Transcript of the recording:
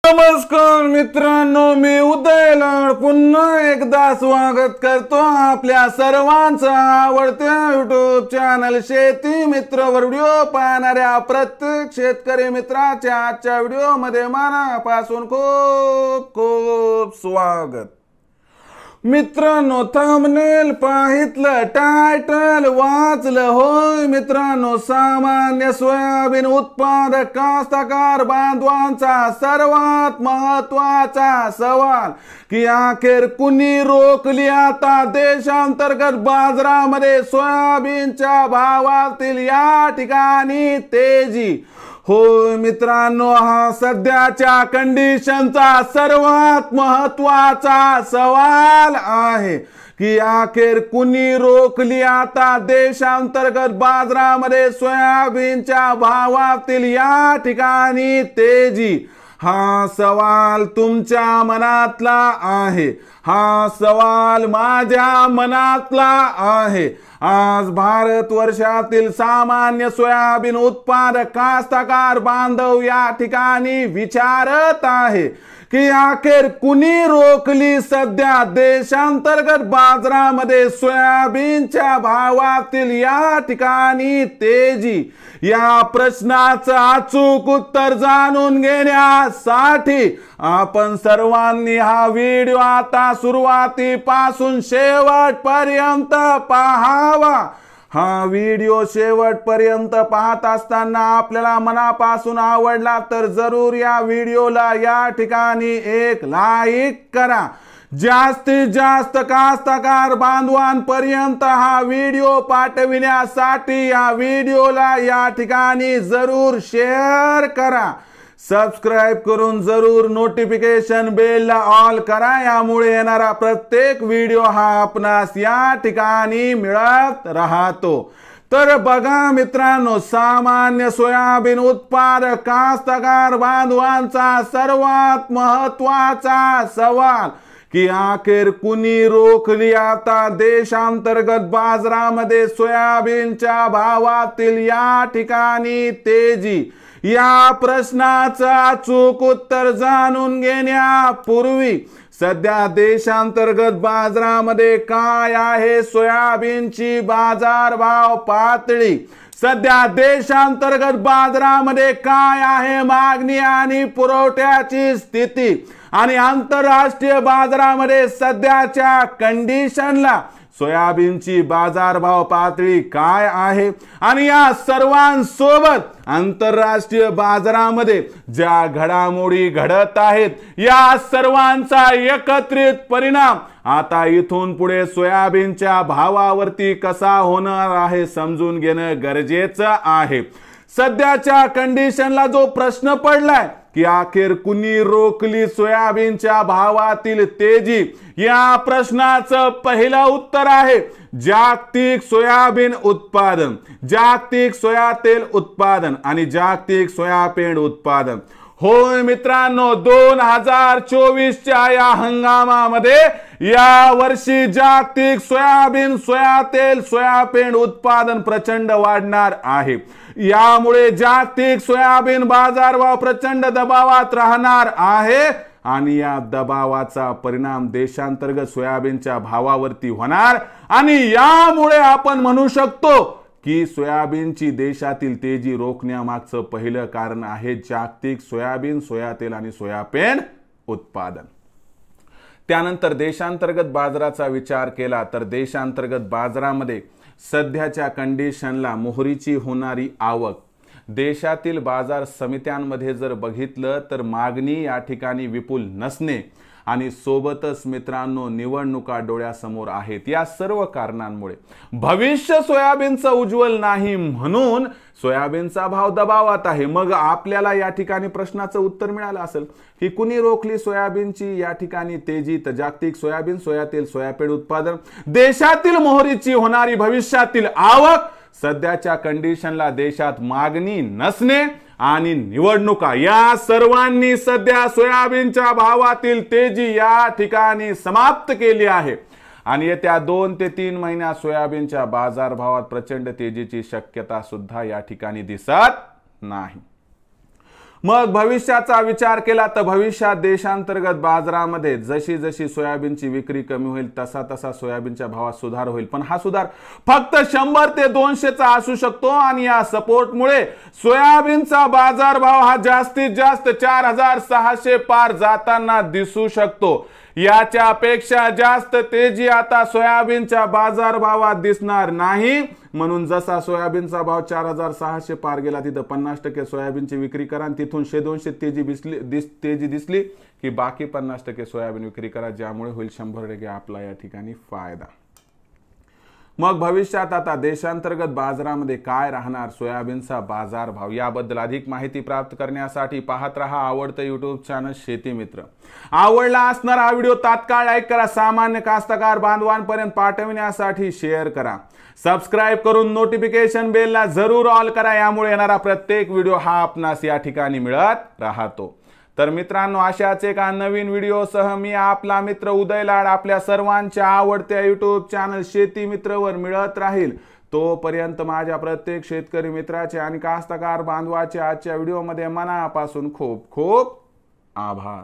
नमस्कार मित्रांनो, मी उदय लाड पुन्हा एकदा स्वागत करतो आपल्या सर्वांचं आवडत्या युट्यूब चॅनल शेती मित्रवर व्हिडिओ पाहणाऱ्या प्रत्येक शेतकरी मित्राच्या आजच्या व्हिडिओमध्ये मनापासून खूप खूप स्वागत। मित्रांनो, थंबनेल पाहितलं, टायटल वाचलं होय मित्रांनो। सामान्य सोयाबीन उत्पादक कास्तकार बांधवांचा सर्वात महत्वाचा सवाल की अखेर कुणी रोखली आता देशांतर्गत बाजारामध्ये सोयाबीनच्या भावातील या ठिकाणी तेजी। होय मित्रांनो, हा सध्याच्या कंडिशनचा सर्वात महत्वाचा सवाल आहे की अखेर कुणी रोखली आता देशांतर्गत बाजारामध्ये सोयाबीनच्या भावातील या ठिकाणी तेजी। हा सवाल तुमच्या मनातला आहे, हा सवाल माझ्या मनातला आहे। आज भारत वर्षातील सामान्य सोयाबीन उत्पादक कास्तकार बांधव या ठिकाणी विचारत आहे की अखेर कुणी रोखली सध्या देशांतर्गत बाजारामध्ये सोयाबीनच्या भावातील या ठिकाणी तेजी। या प्रश्नाचं अचूक उत्तर जाणून घेण्यासाठी आपण सर्वांनी हा व्हिडिओ आता सुरुवातीपासून शेवटपर्यंत पाहावा। हा व्हिडिओ शेवटपर्यंत पाहत असताना आपल्याला मनापासून आवडला तर जरूर या व्हिडिओला या ठिकाणी एक लाईक करा। जास्तीत जास्त कास्तकार बांधवांपर्यंत हा व्हिडिओ पाठविण्यासाठी या व्हिडिओला या ठिकाणी जरूर शेअर करा। सबस्क्राइब करून जरूर नोटिफिकेशन बेल ला ऑल करा, यामुळे येणारा प्रत्येक व्हिडिओ हा आपणास या ठिकाणी मिळत राहतो। तर बघा मित्रांनो, सामान्य सोयाबीन उत्पादक कास्तकार बांधवांचा सर्वात महत्वाचा सवाल की अखेर कुणी रोखली आता देशांतर्गत बाजारामध्ये सोयाबीनच्या भावातील या ठिकाणी तेजी। या प्रश्नाचं अचूक उत्तर जाणून घेण्यापूर्वी सध्या देशांतर्गत बाजारामध्ये काय आहे सोयाबीनची बाजारभाव पातळी, सध्या देशांतर्गत बाजारामध्ये काय आहे मागणी आणि पुरवठ्याची स्थिती, आणि आंतरराष्ट्रीय बाजारामध्ये सध्याच्या कंडिशनला सोयाबीनची बाजारभाव पातळी काय आहे, आणि या सर्वांसोबत आंतरराष्ट्रीय बाजारामध्ये ज्या घडामोडी घडत आहेत या सर्वांचा एकत्रित परिणाम आता इथून पुढे सोयाबीनच्या भावावरती कसा होणार आहे समजून घेणं गरजेचं आहे। सध्याच्या कंडिशनला जो प्रश्न पडलाय की अखेर कुणी रोखली सोयाबीनच्या भावातील तेजी, या प्रश्नाचं पहिलं उत्तर आहे जागतिक सोयाबीन उत्पादन, जागतिक सोया तेल उत्पादन आणि जागतिक सोयाबीन उत्पादन। होय मित्रांनो, 2024च्या या हंगामामध्ये या वर्षी जागतिक सोयाबीन, सोया तेल, सोयाबीन उत्पादन प्रचंड वाढणार आहे। यामुळे जागतिक सोयाबीन बाजारभाव प्रचंड दबावात राहणार आहे आणि या दबावाचा परिणाम देशांतर्गत सोयाबीनच्या भावावरती होणार, आणि यामुळे आपण म्हणू शकतो की सोयाबीनची देशातील तेजी रोखण्यामागचं पहिलं कारण आहे जागतिक सोयाबीन, सोया तेल आणि सोयाबीन उत्पादन। त्यानंतर देशांतर्गत बाजाराचा विचार केला तर देशांतर्गत बाजारामध्ये सध्याच्या कंडिशनला मोहरीची होणारी आवक देशातील बाजार समित्यांमध्ये जर बघितलं तर मागणी या ठिकाणी विपुल नसणे आणि सोबतच मित्रांनो निवडणुका डोळ्यासमोर आहेत, या सर्व कारणांमुळे भविष्य सोयाबीनचं उज्ज्वल नाही म्हणून सोयाबीनचा भाव दबावात आहे। मग आपल्याला या ठिकाणी प्रश्नाचं उत्तर मिळालं असेल की कुणी रोखली सोयाबीनची या ठिकाणी तेजी, तर जागतिक सोयाबीन, सोया तेल, सोयाबीन उत्पादन, देशातील मोहरीची होणारी भविष्यातील आवक, सध्याच्या कंडिशनला देशात मागणी नसणे आणि निवडणुका, या सर्वांनी सध्या सोयाबीनच्या भावातील तेजी या ठिकाणी समाप्त केली आहे। आणि येत्या 2 ते 3 महिन्यात सोयाबीनच्या बाजारभावात प्रचंड तेजीची शक्यता सुद्धा या ठिकाणी दिसत नाही। मग भविष्याचा विचार केला तर भविष्यात देशांतर्गत बाजारामध्ये जशी जशी सोयाबीनची विक्री कमी होईल तसा तसा सोयाबीनच्या भावात सुधार होईल, पण हा सुधार फक्त 100 ते 200चा असू शकतो आणि या सपोर्टमुळे सोयाबीनचा बाजारभाव हा जास्तीत जास्त 4600 पार जाताना दिसू शकतो। याच्यापेक्षा जास्त तेजी आता सोयाबीनच्या बाजारभावात दिसणार नाही, म्हणून जसा सोयाबीनचा भाव 4600 पार गेला तिथं 50% सोयाबीनची विक्री करा आणि तिथून 100-200 तेजी दिसली की बाकी 50% सोयाबीन विक्री करा, ज्यामुळे होईल 100% आपला या ठिकाणी फायदा। मग भविष्यात आता देशांतर्गत बाजारामध्ये काय राहणार सोयाबीनचा बाजारभाव याबद्दल अधिक माहिती प्राप्त करण्यासाठी पाहत रहा आवडतं YouTube चॅनल शेती मित्र। आवडला असणारा हा व्हिडिओ तात्काळ लाईक करा, सामान्य कास्तकार बांधवांपर्यंत पाठवण्यासाठी शेअर करा, सबस्क्राइब करून नोटिफिकेशन बेलला जरूर ऑल करा, यामुळे येणारा प्रत्येक व्हिडिओ हा आपणास या ठिकाणी मिळत राहतो। तर मित्रांनो, अशाच एका नवीन व्हिडिओसह मी आपला मित्र उदय लाड आपल्या सर्वांच्या आवडत्या YouTube चॅनल शेती मित्रवर मिळत राहील। तोपर्यंत माझ्या प्रत्येक शेतकरी मित्राचे आणि कास्तकार बांधवाचे आजच्या व्हिडिओमध्ये मनापासून खूप खूप आभार।